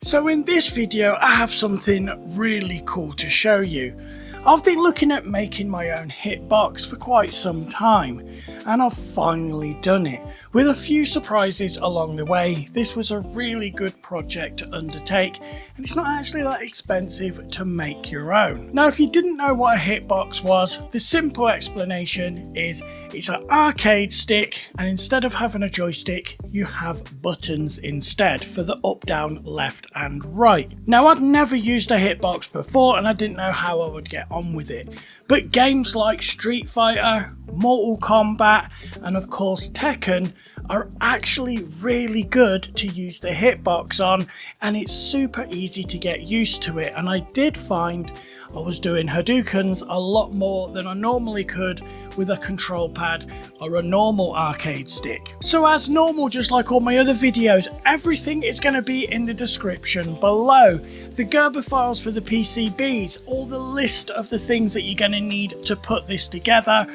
So in this video I have something really cool to show you. I've been looking at making my own hitbox for quite some time, and I've finally done it. With a few surprises along the way, this was a really good project to undertake, and it's not actually that expensive to make your own. Now if you didn't know what a hitbox was, the simple explanation is it's an arcade stick, and instead of having a joystick, you have buttons instead for the up, down, left and right. Now I'd never used a hitbox before and I didn't know how I would get on with it, but games like Street Fighter, Mortal Kombat and of course Tekken are actually really good to use the hitbox on, and it's super easy to get used to it. And I did find I was doing Hadoukens a lot more than I normally could with a control pad or a normal arcade stick. So as normal, just like all my other videos, everything is going to be in the description below. The Gerber files for the PCBs, all the list of the things that you're going to need to put this together,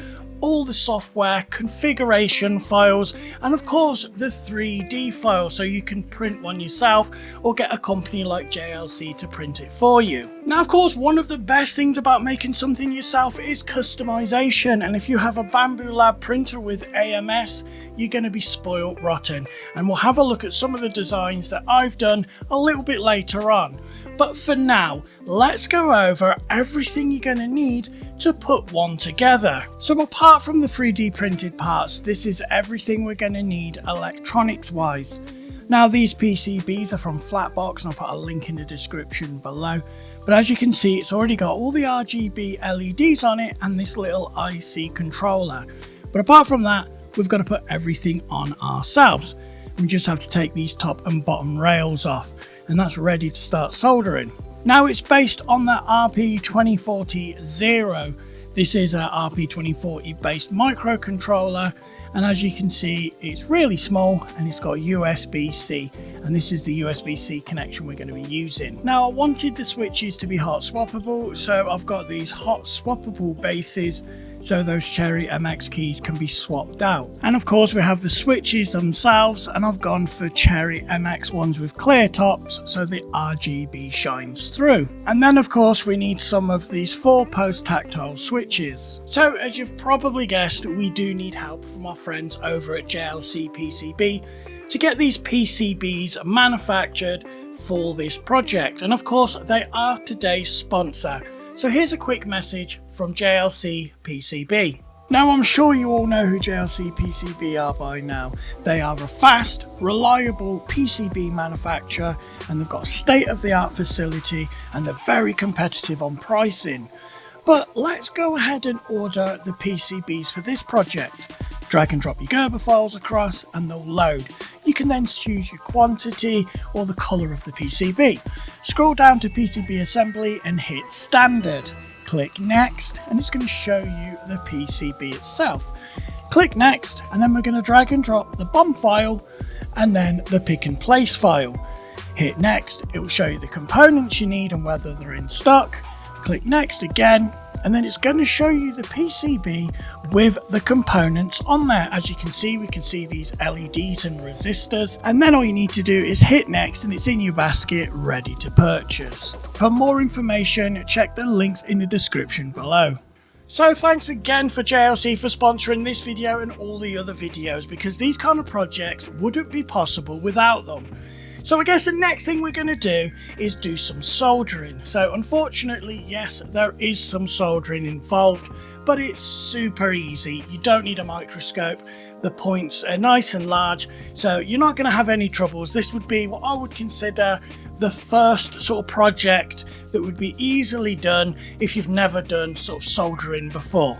all the software, configuration files, and of course the 3D file so you can print one yourself or get a company like JLC to print it for you. Now of course one of the best things about making something yourself is customization, and if you have a Bamboo Lab printer with AMS, you're going to be spoiled rotten, and we'll have a look at some of the designs that I've done a little bit later on. But for now, let's go over everything you're going to need to put one together. So apart from the 3D printed parts, this is everything we're going to need electronics wise. Now these PCBs are from Flatbox, and I'll put a link in the description below. But as you can see, it's already got all the RGB LEDs on it and this little IC controller. But apart from that, we've got to put everything on ourselves. We just have to take these top and bottom rails off, and that's ready to start soldering. Now it's based on the RP2040-0. This is a RP2040 based microcontroller, and as you can see it's really small and it's got USB-C, and this is the USB-C connection we're going to be using. Now I wanted the switches to be hot-swappable, so I've got these hot-swappable bases so those Cherry MX keys can be swapped out. And of course we have the switches themselves, and I've gone for Cherry MX ones with clear tops so the RGB shines through. And then of course we need some of these 4-post tactile switches. So as you've probably guessed, we do need help from our friends over at jlcpcb to get these PCBs manufactured for this project, and of course they are today's sponsor. So here's a quick message from jlcpcb. Now I'm sure you all know who jlcpcb are by now. They are a fast, reliable PCB manufacturer, and they've got a state-of-the-art facility, and they're very competitive on pricing. But let's go ahead and order the PCBs for this project. Drag and drop your Gerber files across and they'll load. You can then choose your quantity or the colour of the PCB. Scroll down to PCB assembly and hit standard. Click next and it's going to show you the PCB itself. Click next and then we're going to drag and drop the BOM file and then the pick and place file. Hit next, it will show you the components you need and whether they're in stock. Click next again, and then it's going to show you the PCB with the components on there. As you can see, we can see these LEDs and resistors, and then all you need to do is hit next and it's in your basket ready to purchase. For more information, check the links in the description below. So thanks again for JLC for sponsoring this video and all the other videos, because these kind of projects wouldn't be possible without them. So I guess the next thing we're going to do is do some soldering. So unfortunately, yes, there is some soldering involved, but it's super easy. You don't need a microscope. The points are nice and large, so you're not going to have any troubles. This would be what I would consider the first sort of project that would be easily done if you've never done sort of soldering before.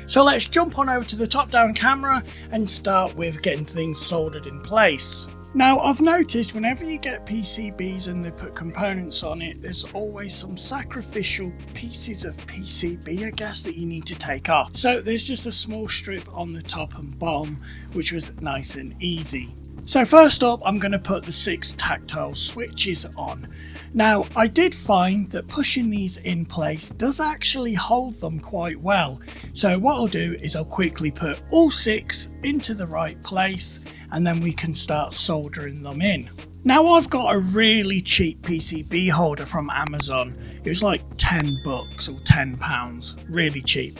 So let's jump on over to the top-down camera and start with getting things soldered in place. Now I've noticed whenever you get PCBs and they put components on it, there's always some sacrificial pieces of PCB, I guess, that you need to take off. So there's just a small strip on the top and bottom, which was nice and easy. So first up, I'm going to put the 6 tactile switches on. Now I did find that pushing these in place does actually hold them quite well. So what I'll do is I'll quickly put all 6 into the right place, and then we can start soldering them in. Now I've got a really cheap PCB holder from Amazon. It was like $10 or £10, really cheap.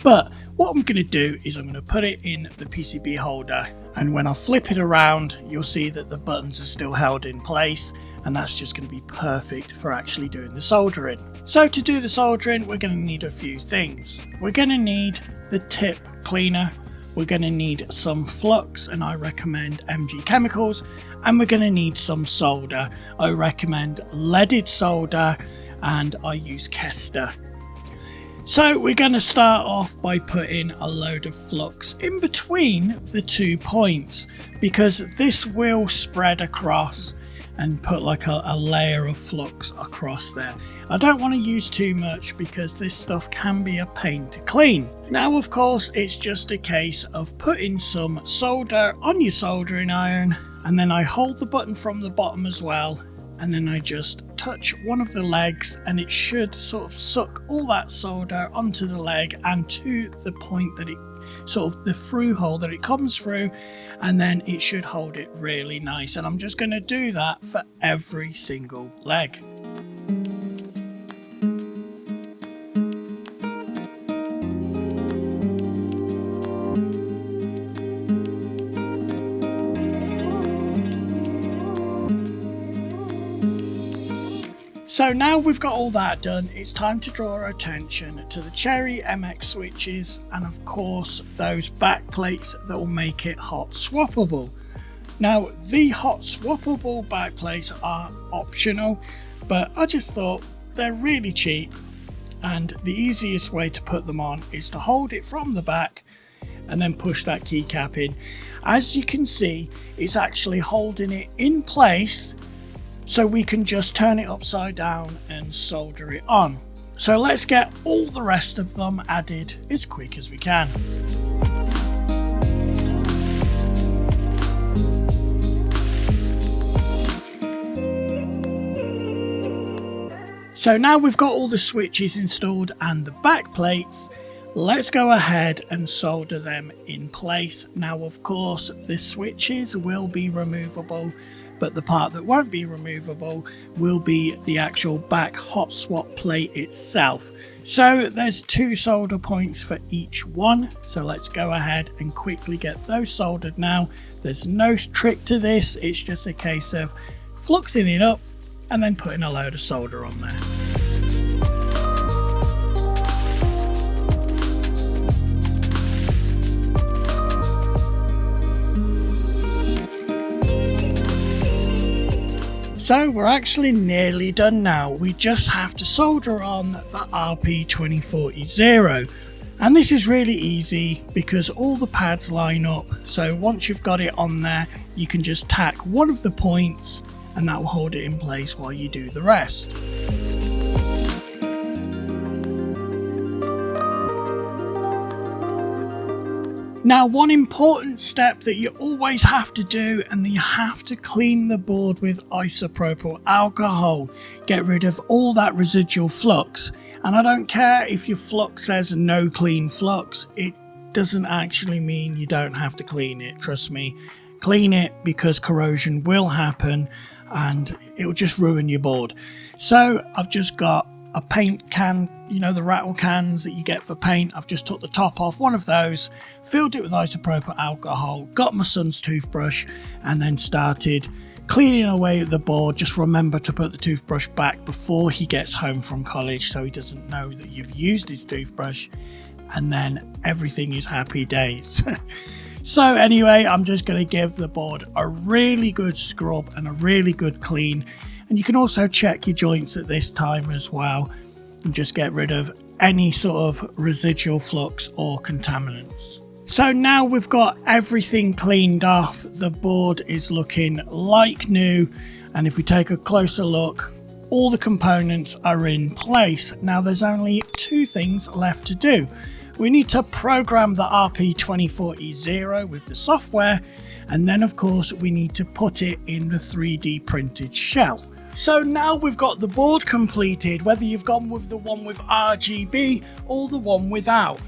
But what I'm going to do is I'm going to put it in the PCB holder, and when I flip it around you'll see that the buttons are still held in place, and that's just going to be perfect for actually doing the soldering. So to do the soldering we're going to need a few things. We're going to need the tip cleaner, we're going to need some flux, and I recommend MG Chemicals, and we're going to need some solder. I recommend leaded solder and I use Kester. So we're going to start off by putting a load of flux in between the 2 points, because this will spread across and put like a layer of flux across there. I don't want to use too much because this stuff can be a pain to clean. Now of course it's just a case of putting some solder on your soldering iron, and then I hold the button from the bottom as well, and then I just touch one of the legs and it should sort of suck all that solder onto the leg and to the point that it sort of the through hole that it comes through, and then it should hold it really nice. And I'm just going to do that for every single leg. So now we've got all that done, it's time to draw our attention to the Cherry MX switches, and of course those back plates that will make it hot swappable. Now the hot swappable back plates are optional, but I just thought they're really cheap, and the easiest way to put them on is to hold it from the back and then push that keycap in. As you can see, it's actually holding it in place, so we can just turn it upside down and solder it on. So let's get all the rest of them added as quick as we can. So now we've got all the switches installed and the back plates, let's go ahead and solder them in place. Now of course the switches will be removable, but the part that won't be removable will be the actual back hot swap plate itself. So there's 2 solder points for each one, so let's go ahead and quickly get those soldered now. There's no trick to this, it's just a case of fluxing it up and then putting a load of solder on there. So we're actually nearly done now. We just have to solder on the RP2040, and this is really easy because all the pads line up. So once you've got it on there, you can just tack one of the points and that will hold it in place while you do the rest. Now one important step that you always have to do, and you have to clean the board with isopropyl alcohol. Get rid of all that residual flux, and I don't care if your flux says no clean flux, it doesn't actually mean you don't have to clean it. Trust me, clean it, because corrosion will happen and it will just ruin your board. So I've just got a paint can, you know, the rattle cans that you get for paint. I've just took the top off one of those, filled it with isopropyl alcohol, got my son's toothbrush, and then started cleaning away at the board. Just remember to put the toothbrush back before he gets home from college, so he doesn't know that you've used his toothbrush, and then everything is happy days. So anyway, I'm just going to give the board a really good scrub and a really good clean. And you can also check your joints at this time as well, and just get rid of any sort of residual flux or contaminants. So now we've got everything cleaned off, the board is looking like new, and if we take a closer look, all the components are in place. Now there's only 2 things left to do. We need to program the RP2040 with the software, and then of course we need to put it in the 3D printed shell. So now we've got the board completed, whether you've gone with the one with RGB or the one without.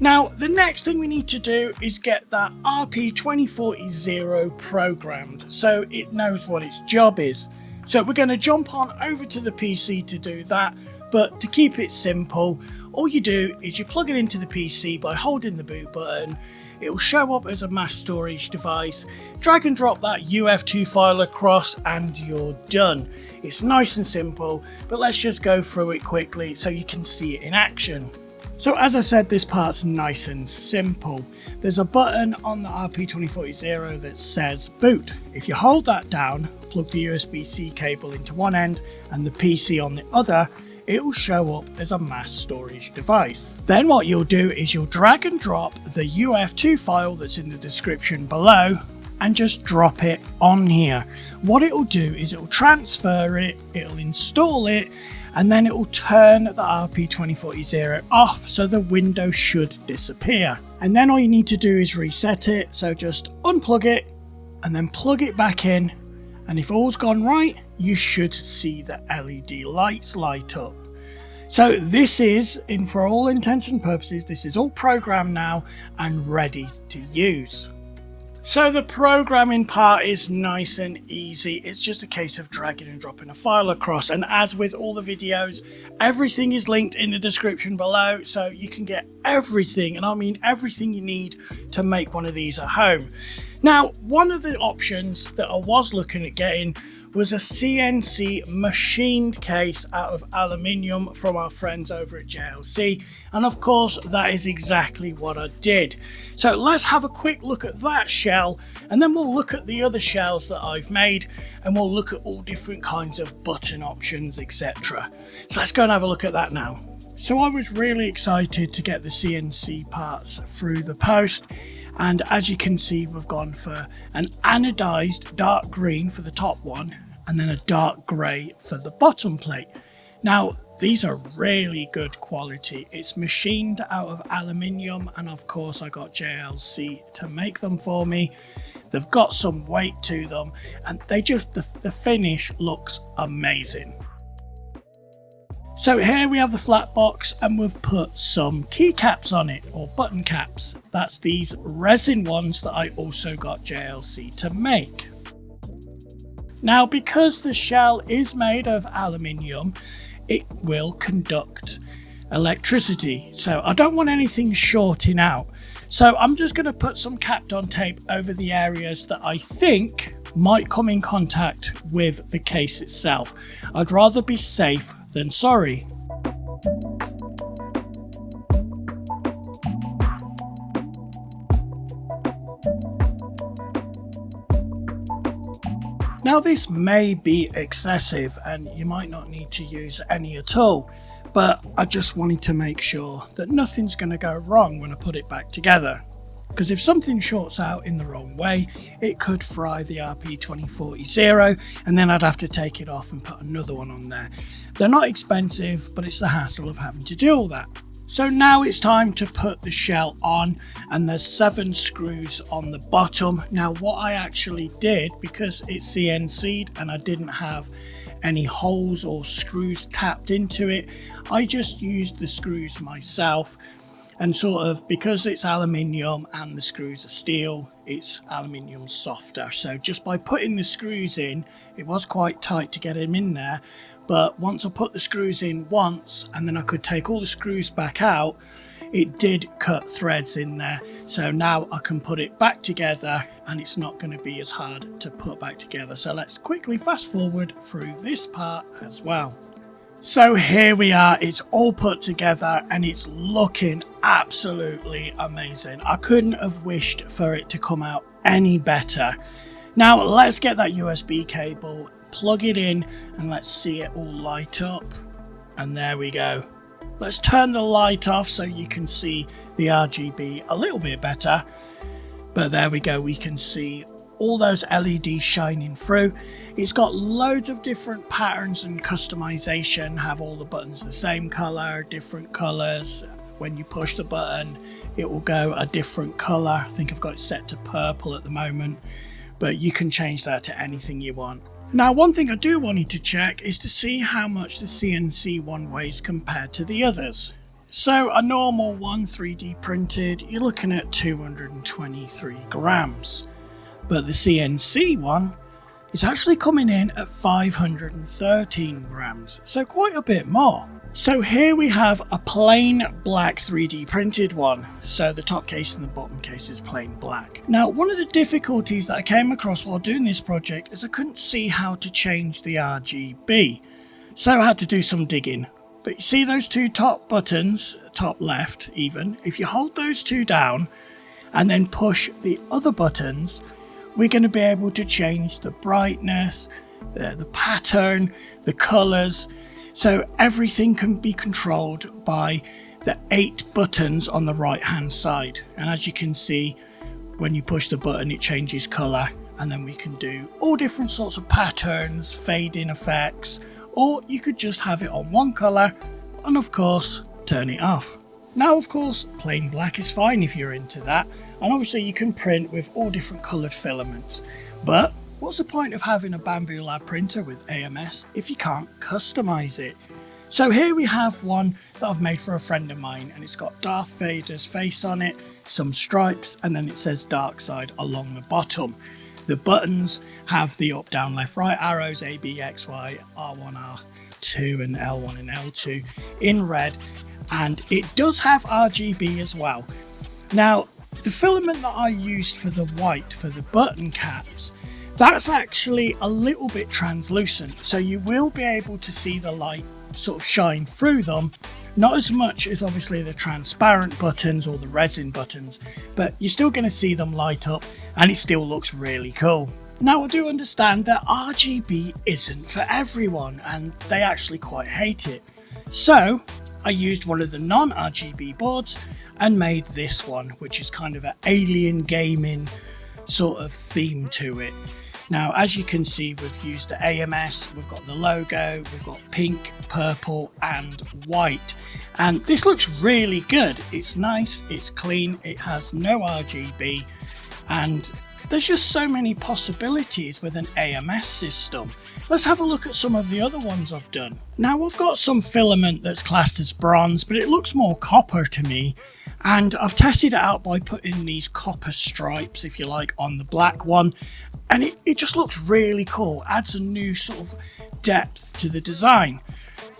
Now, the next thing we need to do is get that RP2040 programmed so it knows what its job is. So we're going to jump on over to the PC to do that, but to keep it simple, all you do is you plug it into the PC by holding the boot button. It will show up as a mass storage device. Drag and drop that UF2 file across and you're done. It's nice and simple, but let's just go through it quickly so you can see it in action. So as I said, this part's nice and simple. There's a button on the RP2040 that says boot. If you hold that down, plug the USB-C cable into one end and the PC on the other, it will show up as a mass storage device. Then what you'll do is you'll drag and drop the UF2 file that's in the description below and just drop it on here. What it will do is it will transfer it, it'll install it, and then it will turn the RP2040 off, so the window should disappear. And then all you need to do is reset it, so just unplug it and then plug it back in, and if all's gone right, you should see the LED lights light up. So this is, for all intents and purposes, this is all programmed now and ready to use. So the programming part is nice and easy. It's just a case of dragging and dropping a file across, and as with all the videos, everything is linked in the description below, so you can get everything, and I mean everything you need to make one of these at home. Now, one of the options that I was looking at getting was a CNC machined case out of aluminium from our friends over at JLC, and of course that is exactly what I did. So let's have a quick look at that shell, and then we'll look at the other shells that I've made, and we'll look at all different kinds of button options, etc. So let's go and have a look at that now. So I was really excited to get the CNC parts through the post, and as you can see, we've gone for an anodized dark green for the top one and then a dark grey for the bottom plate. Now these are really good quality. It's machined out of aluminium, and of course I got JLC to make them for me. They've got some weight to them, and they just, the finish looks amazing. So here we have the flat box, and we've put some keycaps on it, or button caps. That's these resin ones that I also got JLC to make. Now, because the shell is made of aluminium, it will conduct electricity. So I don't want anything shorting out. So I'm just going to put some capped on tape over the areas that I think might come in contact with the case itself. I'd rather be safe than sorry. Now this may be excessive and you might not need to use any at all, but I just wanted to make sure that nothing's going to go wrong when I put it back together. Because if something shorts out in the wrong way, it could fry the RP2040, and then I'd have to take it off and put another one on there. They're not expensive, but it's the hassle of having to do all that. So now it's time to put the shell on, and there's 7 screws on the bottom. Now what I actually did, because it's CNC'd and I didn't have any holes or screws tapped into it, I just used the screws myself. And sort of, because it's aluminium and the screws are steel, it's aluminium softer. So just by putting the screws in, it was quite tight to get them in there. But once I put the screws in once, and then I could take all the screws back out, it did cut threads in there. So now I can put it back together, and it's not going to be as hard to put back together. So let's quickly fast forward through this part as well. So here we are, it's all put together and it's looking absolutely amazing. I couldn't have wished for it to come out any better. Now let's get that USB cable, plug it in, and let's see it all light up. And there we go. Let's turn the light off so you can see the RGB a little bit better. But there we go, we can see all those LEDs shining through. It's got loads of different patterns and customization, have all the buttons the same color, different colors. When you push the button, it will go a different color. I think I've got it set to purple at the moment, but you can change that to anything you want. Now, one thing I do want you to check is to see how much the CNC one weighs compared to the others. So a normal one 3D printed, you're looking at 223 grams, but the CNC one is actually coming in at 513 grams, so quite a bit more. So here we have a plain black 3D printed one, so the top case and the bottom case is plain black. Now, one of the difficulties that I came across while doing this project is I couldn't see how to change the RGB, so I had to do some digging. But you see those two top buttons, top left even, if you hold those two down and then push the other buttons, we're going to be able to change the brightness, the pattern, the colours. So everything can be controlled by the 8 buttons on the right hand side. And as you can see, when you push the button, it changes colour. And then we can do all different sorts of patterns, fade-in effects, or you could just have it on one colour and of course turn it off. Now of course plain black is fine if you're into that, and obviously you can print with all different coloured filaments, but what's the point of having a Bambu Lab printer with AMS if you can't customise it? So here we have one that I've made for a friend of mine, and it's got Darth Vader's face on it, some stripes, and then it says Dark Side along the bottom. The buttons have the up, down, left, right arrows, A, B, X, Y, R1, R2 and L1 and L2 in red, and it does have RGB as well. Now the filament that I used for the white for the button caps, that's actually a little bit translucent, so you will be able to see the light sort of shine through them. Not as much as obviously the transparent buttons or the resin buttons, but you're still going to see them light up and it still looks really cool. Now I do understand that RGB isn't for everyone and they actually quite hate it. So I used one of the non-RGB boards and made this one, which is kind of an alien gaming sort of theme to it. Now, as you can see, we've used the AMS, we've got the logo, we've got pink, purple and white. And this looks really good. It's nice, it's clean, it has no RGB, and there's just so many possibilities with an AMS system. Let's have a look at some of the other ones I've done. Now, I've got some filament that's classed as bronze, but it looks more copper to me. And I've tested it out by putting these copper stripes, if you like, on the black one. And it just looks really cool, adds a new sort of depth to the design.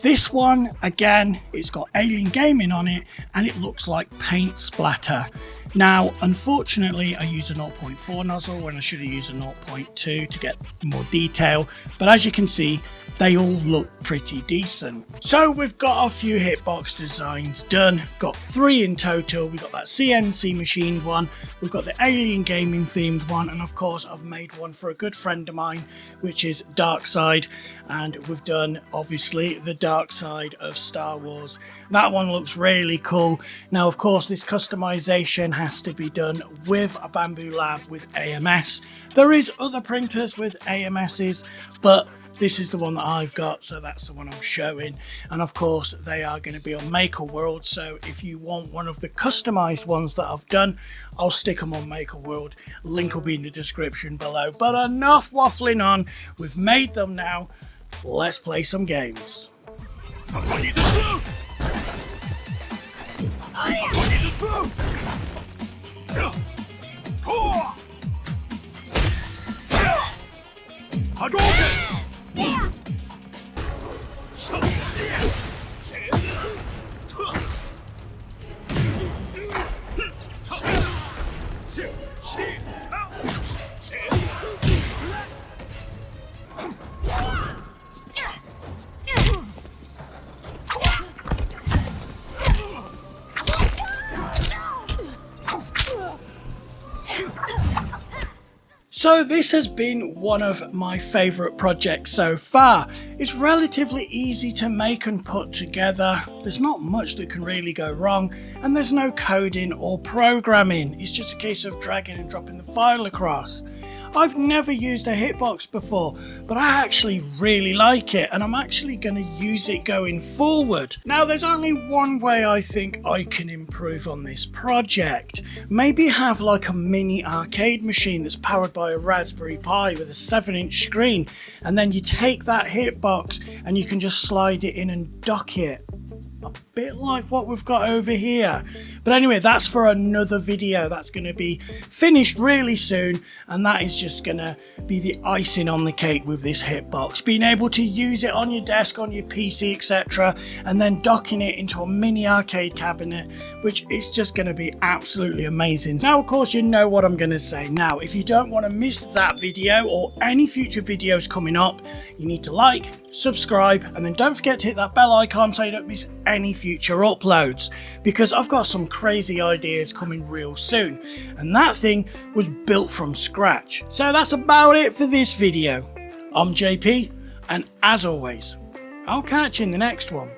This one, again, it's got Alien Gaming on it and it looks like paint splatter. Now, unfortunately, I use a 0.4 nozzle when I should have used a 0.2 to get more detail. But as you can see, they all look pretty decent. So we've got a few hitbox designs done, got 3 in total. We've got that CNC machined one, we've got the Alien Gaming themed one, and of course I've made one for a good friend of mine, which is Dark Side, and we've done obviously the Dark Side of Star Wars. That one looks really cool. Now of course this customization has to be done with a Bambu Lab with AMS. There is other printers with AMSs, but this is the one that I've got, so that's the one I'm showing. And of course, they are going to be on Maker World. So if you want one of the customized ones that I've done, I'll stick them on Maker World. Link will be in the description below. But enough waffling on. We've made them now. Let's play some games. So this has been one of my favourite projects so far. It's relatively easy to make and put together. There's not much that can really go wrong, and there's no coding or programming. It's just a case of dragging and dropping the file across. I've never used a hitbox before, but I actually really like it, and I'm actually going to use it going forward. Now, there's only one way I think I can improve on this project. Maybe have like a mini arcade machine that's powered by a Raspberry Pi with a 7-inch screen, and then you take that hitbox and you can just slide it in and dock it. bit like what we've got over here. But anyway, that's for another video. That's going to be finished really soon, and that is just going to be the icing on the cake with this hitbox. Being able to use it on your desk, on your PC, etc., and then docking it into a mini arcade cabinet, which is just going to be absolutely amazing. Now, of course, you know what I'm going to say. Now, if you don't want to miss that video or any future videos coming up, you need to like, subscribe, and then don't forget to hit that bell icon so you don't miss any future uploads, because I've got some crazy ideas coming real soon, and that thing was built from scratch. So that's about it for this video. I'm JP, and as always, I'll catch you in the next one.